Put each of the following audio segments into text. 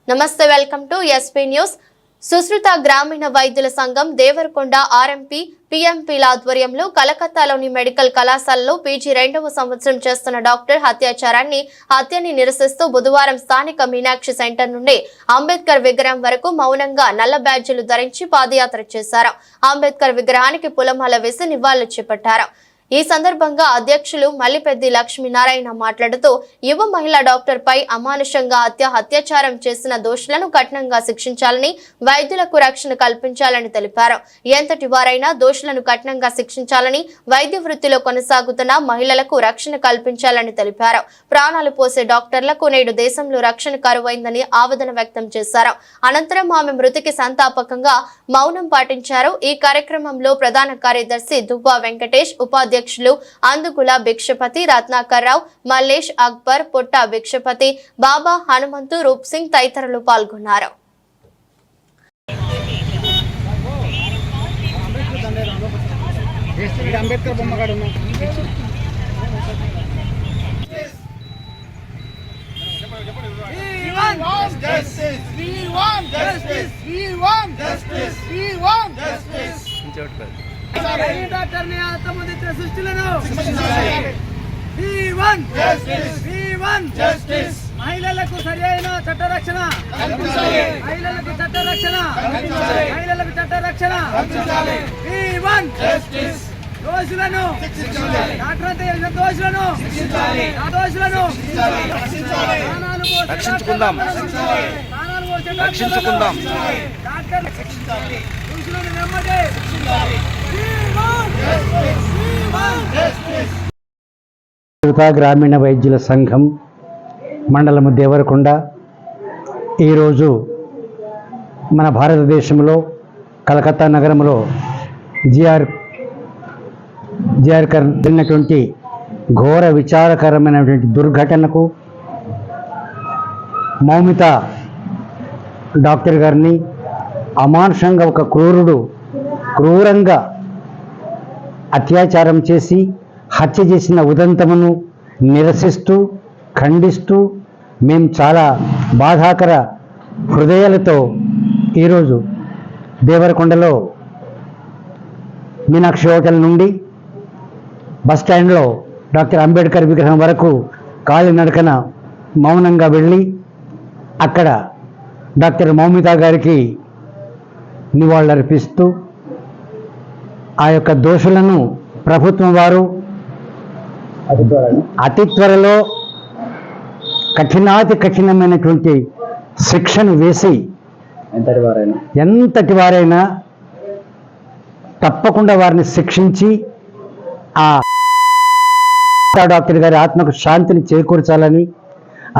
నమస్తే, welcome to SP news. Sushruta గ్రామీణ వైద్యుల సంఘం దేవరకొండ ఆర్ఎంపీ పీఎంపీల ఆధ్వర్యంలో కలకత్తాలోని మెడికల్ కళాశాలలో పీజీ 2వ సంవత్సరం చేస్తున్న డాక్టర్ హత్యని నిరసిస్తూ బుధవారం స్థానిక మీనాక్షి సెంటర్ నుండి అంబేద్కర్ విగ్రహం వరకు మౌనంగా నల్ల బ్యాడ్జీలు ధరించి పాదయాత్ర చేశారు. అంబేద్కర్ విగ్రహానికి పూలమాల వేసి నివాళులు చేపట్టారు. ఈ సందర్భంగా అధ్యక్షులు మల్లిపెద్ది లక్ష్మీనారాయణ మాట్లాడుతూ యువ మహిళా డాక్టర్ పై అమానుషంగా అత్యాచారం చేసిన దోషులను కఠినంగా శిక్షించాలని, వైద్యులకు రక్షణ కల్పించాలని తెలిపారు. ఎంతటి వారైనా దోషులను కఠినంగా శిక్షించాలని, వైద్య వృత్తిలో కొనసాగుతున్న మహిళలకు రక్షణ కల్పించాలని తెలిపారు. ప్రాణాలు పోసే డాక్టర్లకు నేడు దేశంలో రక్షణ కరువైందని ఆవేదన వ్యక్తం చేశారు. అనంతరం ఆమె మృతికి సంతాపకంగా మౌనం పాటించారు. ఈ కార్యక్రమంలో ప్రధాన కార్యదర్శి దుబ్బా వెంకటేష్, ఉపాధ్యక్షులు అందుగుల భిక్షపతి, రత్నాకర్ రావు, మల్లేష్, అక్బర్, పొట్ట భిక్షపతి, బాబా, హనుమంతు, రూప్ సింగ్ తదితరులు పాల్గొన్నారు. మహిళలకు సరైన చట్ట రక్షణ, మహిళలకు చట్ట రక్షణ, మహిళలకు చట్ట రక్షణ. దోషులను రక్షించుకుందాం. గ్రామీణ వైద్యుల సంఘం మండలము దేవరకొండ ఈరోజు మన భారతదేశంలో కలకత్తా నగరంలో జిఆర్ జరిగినటువంటి ఘోర విచారకరమైనటువంటి దుర్ఘటనకు మౌమిత డాక్టర్ గారిని అమానుషంగా ఒక క్రూరంగా అత్యాచారం చేసి హత్య చేసిన ఉదంతమును నిరసిస్తూ ఖండిస్తూ మేము చాలా బాధాకర హృదయాలతో ఈరోజు దేవరకొండలో మీనాక్షి హోటల్ నుండి బస్టాండ్లో డాక్టర్ అంబేద్కర్ విగ్రహం వరకు కాలినడకన మౌనంగా వెళ్ళి అక్కడ డాక్టర్ మౌమిత గారికి నివాళులర్పిస్తూ ఆ యొక్క దోషులను ప్రభుత్వం వారు అతి త్వరలో కఠినమైనటువంటి శిక్షను వేసి ఎంతటి వారైనా తప్పకుండా వారిని శిక్షించి ఆ డాక్టర్ గారి ఆత్మకు శాంతిని చేకూర్చాలని,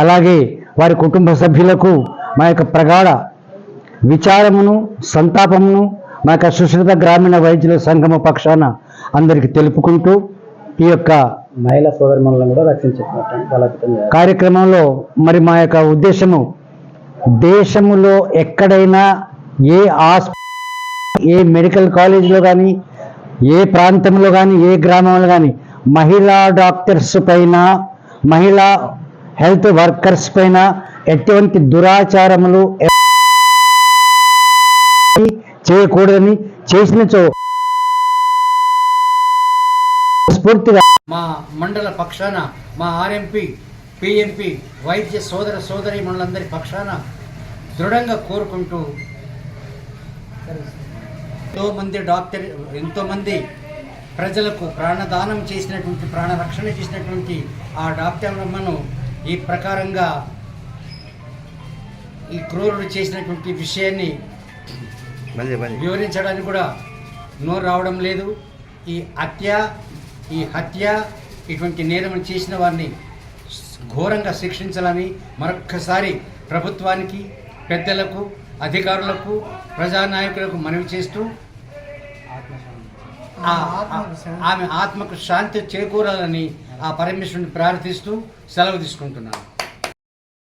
అలాగే వారి కుటుంబ సభ్యులకు మా యొక్క ప్రగాఢ విచారమును సంతాపమును మా యొక్క సుశ్రుత గ్రామీణ వైద్యుల సంఘము పక్షాన అందరికీ తెలుపుకుంటూ ఈ యొక్క మహిళా సోదరులను కూడా రక్షించుకుంటాం కార్యక్రమంలో మరి మా యొక్క ఉద్దేశము దేశములో ఎక్కడైనా ఏ మెడికల్ కాలేజీలో కానీ, ఏ ప్రాంతంలో కానీ, ఏ గ్రామంలో కానీ మహిళా డాక్టర్స్ పైన, మహిళా హెల్త్ వర్కర్స్ పైన ఎటువంటి దురాచారములు చేయకూడదని, చేసినచో స్ఫూర్తిగా మా మండల పక్షాన, మా ఆర్ఎంపీ పిఎంపీ వైద్య సోదరి మండలందరి పక్షాన దృఢంగా కోరుకుంటూ ఎంతోమంది ప్రజలకు ప్రాణదానం చేసినటువంటి, ప్రాణరక్షణ చేసినటువంటి ఆ డాక్టర్లను ఈ ప్రకారంగా ఈ క్రూరుడు చేసినటువంటి విషయాన్ని వివరించడానికి కూడా నోరు రావడం లేదు. ఈ హత్య ఇటువంటి నేరం చేసిన వారిని ఘోరంగా శిక్షించాలని మరొక్కసారి ప్రభుత్వానికి, పెద్దలకు, అధికారులకు, ప్రజానాయకులకు మనవి చేస్తూ ఆమె ఆత్మకు శాంతి చేకూరాలని ఆ పరమేశ్వరుని ప్రార్థిస్తూ సెలవు తీసుకుంటున్నాను.